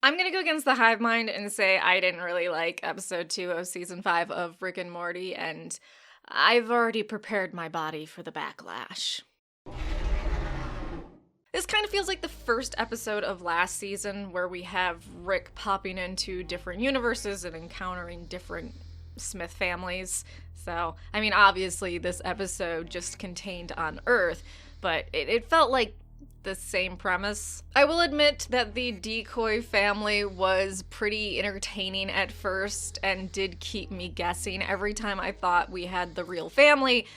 I'm gonna go against the hive mind and say I didn't really like episode 2 of season 5 of Rick and Morty, and I've already prepared my body for the backlash. This kind of feels like the first episode of last season where we have Rick popping into different universes and encountering different Smith families. So, I mean, obviously this episode just contained on Earth, but it felt like the same premise. I will admit that the decoy family was pretty entertaining at first and did keep me guessing. Every time I thought we had the real family,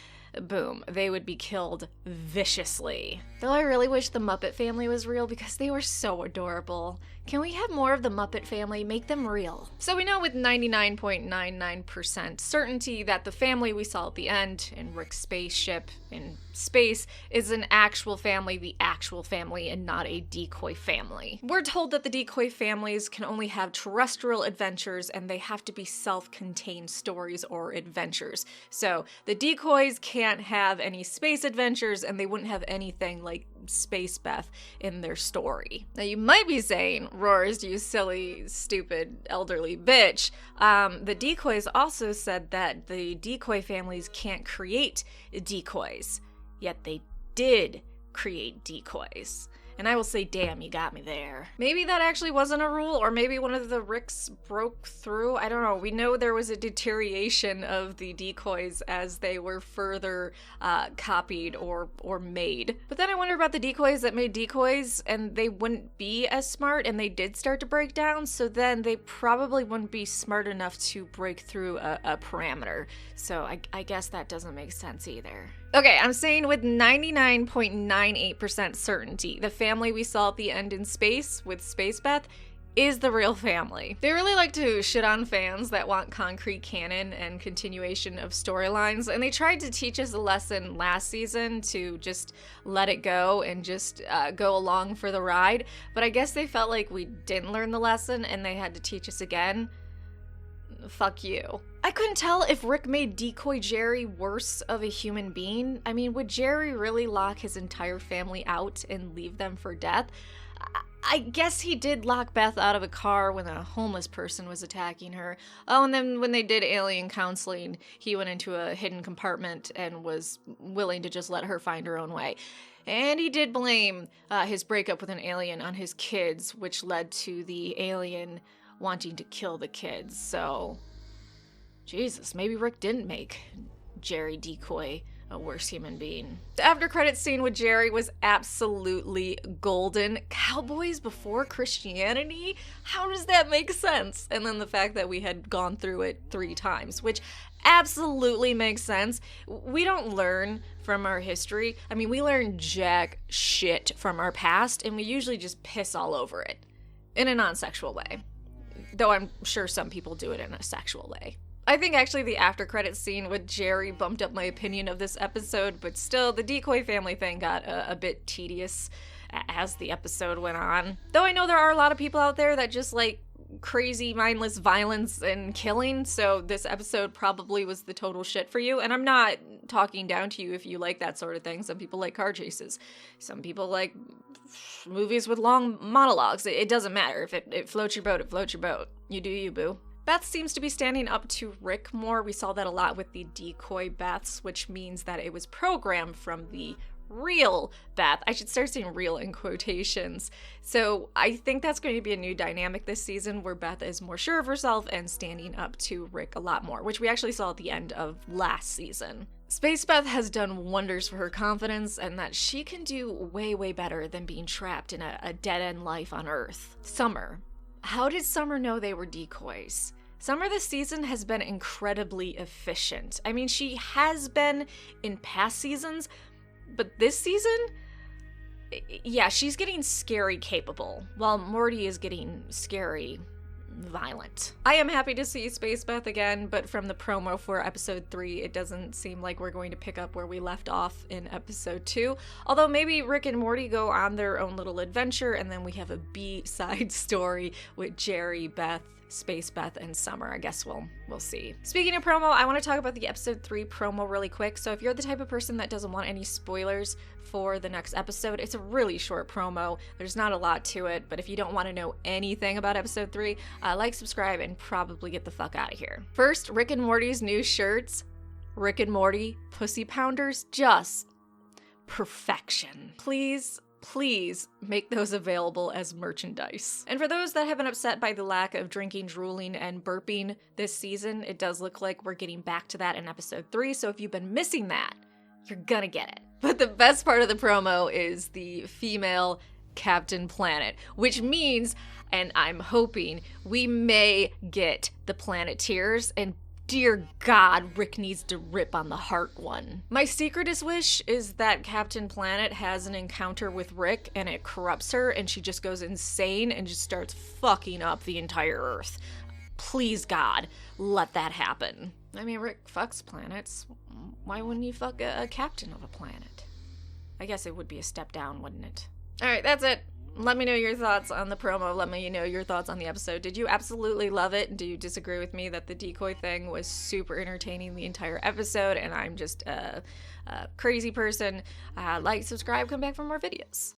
boom, they would be killed viciously. Though I really wish the Muppet family was real because they were so adorable. Can we have more of the Muppet family? Make them real. So we know with 99.99% certainty that the family we saw at the end in Rick's spaceship in space is an actual family, the actual family, and not a decoy family. We're told that the decoy families can only have terrestrial adventures and they have to be self-contained stories or adventures. So the decoys can't have any space adventures and they wouldn't have anything like Space Beth in their story. Now you might be saying, Rawrist, you silly, stupid, elderly bitch. The decoys also said that the decoy families can't create decoys, yet they did create decoys. And I will say, damn, you got me there. Maybe that actually wasn't a rule, or maybe one of the Ricks broke through. I don't know. We know there was a deterioration of the decoys as they were further copied or made. But then I wonder about the decoys that made decoys, and they wouldn't be as smart, and they did start to break down, so then they probably wouldn't be smart enough to break through a parameter. So I guess that doesn't make sense either. Okay, I'm saying with 99.98% certainty, the family we saw at the end in space with Space Beth is the real family. They really like to shit on fans that want concrete canon and continuation of storylines, and they tried to teach us a lesson last season to just let it go and just go along for the ride, but I guess they felt like we didn't learn the lesson and they had to teach us again. Fuck you. I couldn't tell if Rick made Decoy Jerry worse of a human being. I mean, would Jerry really lock his entire family out and leave them for death? I guess he did lock Beth out of a car when a homeless person was attacking her. Oh, and then when they did alien counseling, he went into a hidden compartment and was willing to just let her find her own way. And he did blame his breakup with an alien on his kids, which led to the alien wanting to kill the kids. So, Jesus, maybe Rick didn't make Jerry Decoy a worse human being. The after credits scene with Jerry was absolutely golden. Cowboys before Christianity? How does that make sense? And then the fact that we had gone through it 3 times, which absolutely makes sense. We don't learn from our history. I mean, we learn jack shit from our past, and we usually just piss all over it. In a non-sexual way. Though I'm sure some people do it in a sexual way. I think actually the after credits scene with Jerry bumped up my opinion of this episode, but still, the decoy family thing got a bit tedious as the episode went on. Though I know there are a lot of people out there that just like crazy, mindless violence and killing, so this episode probably was the total shit for you, and I'm not talking down to you if you like that sort of thing. Some people like car chases. Some people like movies with long monologues. It doesn't matter. If it floats your boat, it floats your boat. You do you, boo. Beth seems to be standing up to Rick more. We saw that a lot with the decoy Beths, which means that it was programmed from the real Beth. I should start saying real in quotations. So I think that's going to be a new dynamic this season where Beth is more sure of herself and standing up to Rick a lot more, which we actually saw at the end of last season. Space Beth has done wonders for her confidence and that she can do way, way better than being trapped in a dead-end life on Earth. Summer. How did Summer know they were decoys? Summer this season has been incredibly efficient. I mean, she has been in past seasons, but this season, yeah, she's getting scary capable, while Morty is getting scary violent. I am happy to see Space Beth again, but from the promo for episode 3, it doesn't seem like we're going to pick up where we left off in episode 2. Although maybe Rick and Morty go on their own little adventure, and then we have a B-side story with Jerry, Beth, Space Beth and Summer. I guess we'll see. Speaking of promo, I want to talk about the episode 3 promo really quick. So if you're the type of person that doesn't want any spoilers for the next episode, it's a really short promo. There's not a lot to it, but if you don't want to know anything about episode 3, like, subscribe, and probably get the fuck out of here. First, Rick and Morty's new shirts. Rick and Morty Pussy Pounders, just perfection. Please make those available as merchandise. And for those that have been upset by the lack of drinking, drooling, and burping this season, it does look like we're getting back to that in episode 3, so if you've been missing that, you're gonna get it. But the best part of the promo is the female Captain Planet, which means, and I'm hoping, we may get the Planeteers, and dear God, Rick needs to rip on the heart one. My secretest wish is that Captain Planet has an encounter with Rick and it corrupts her and she just goes insane and just starts fucking up the entire Earth. Please, God, let that happen. I mean, Rick fucks planets. Why wouldn't he fuck a captain of a planet? I guess it would be a step down, wouldn't it? Alright, that's it. Let me know your thoughts on the promo. Let me know your thoughts on the episode. Did you absolutely love it? Do you disagree with me that the decoy thing was super entertaining the entire episode and I'm just a crazy person? Like, subscribe, come back for more videos.